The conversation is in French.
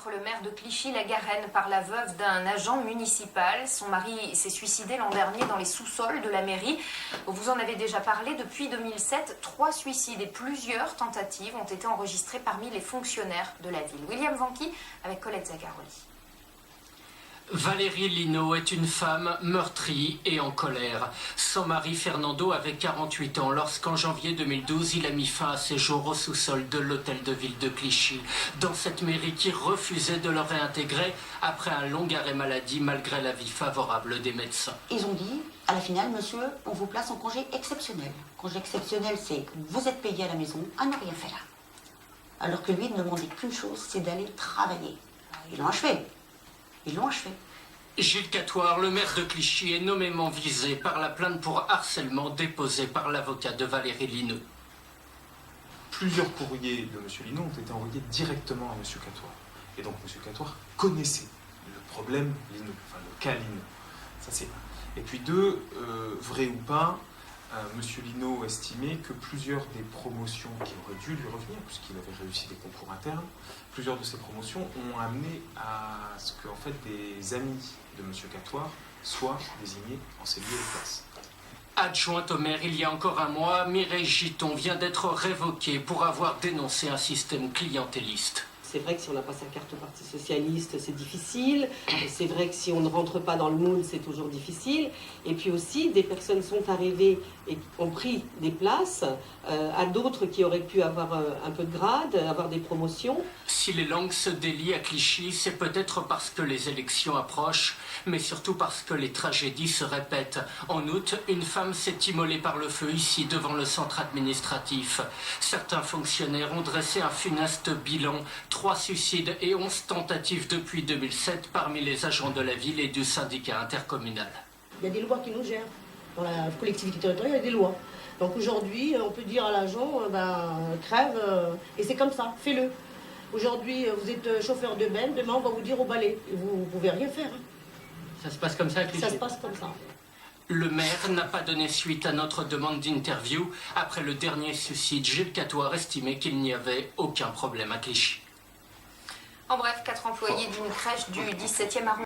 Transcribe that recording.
contre le maire de Clichy-la-Garenne par la veuve d'un agent municipal. Son mari s'est suicidé l'an dernier dans les sous-sols de la mairie. Vous en avez déjà parlé. Depuis 2007, 3 suicides et plusieurs tentatives ont été enregistrées parmi les fonctionnaires de la ville. William Vanqui avec Colette Zagaroli. Valérie Linault est une femme meurtrie et en colère. Son mari Fernando avait 48 ans lorsqu'en janvier 2012, il a mis fin à ses jours au sous-sol de l'hôtel de ville de Clichy, dans cette mairie qui refusait de le réintégrer après un long arrêt maladie malgré l'avis favorable des médecins. Ils ont dit, à la finale, monsieur, on vous place en congé exceptionnel. Congé exceptionnel, c'est vous êtes payé à la maison à ne rien faire. Alors que lui ne demandait qu'une chose, c'est d'aller travailler. Ils l'ont achevé. Ils l'ont achevé. Gilles Catoire, le maire de Clichy, est nommément visé par la plainte pour harcèlement déposée par l'avocat de Valérie Linault. Plusieurs courriers de M. Linault ont été envoyés directement à M. Catoire. Et donc M. Catoire connaissait le problème Linault, enfin le cas Linault. Ça c'est un. Et puis deux, vrai ou pas, M. Linault estimait que plusieurs des promotions qui auraient dû lui revenir, puisqu'il avait réussi des concours internes, plusieurs de ces promotions ont amené à ce que en fait, des amis de M. Catoire soient désignés en ces lieux de place. Adjointe au maire il y a encore un mois, Mireille Giton vient d'être révoquée pour avoir dénoncé un système clientéliste. C'est vrai que si on n'a pas sa carte au Parti Socialiste, c'est difficile. C'est vrai que si on ne rentre pas dans le moule, c'est toujours difficile. Et puis aussi, des personnes sont arrivées et ont pris des places à d'autres qui auraient pu avoir un peu de grade, avoir des promotions. Si les langues se délient à Clichy, c'est peut-être parce que les élections approchent, mais surtout parce que les tragédies se répètent. En août, une femme s'est immolée par le feu ici, devant le centre administratif. Certains fonctionnaires ont dressé un funeste bilan. 3 suicides et 11 tentatives depuis 2007 parmi les agents de la ville et du syndicat intercommunal. Il y a des lois qui nous gèrent. Dans la collectivité territoriale, il y a des lois. Donc aujourd'hui, on peut dire à l'agent, crève, et c'est comme ça, fais-le. Aujourd'hui, vous êtes chauffeur de benne, demain on va vous dire au balai. Et vous ne pouvez rien faire. Ça se passe comme ça à Clichy ? Ça se passe comme ça. Le maire n'a pas donné suite à notre demande d'interview. Après le dernier suicide, Gilles Catoire estimait qu'il n'y avait aucun problème à Clichy. En bref, 4 employés d'une crèche du 17e arrondissement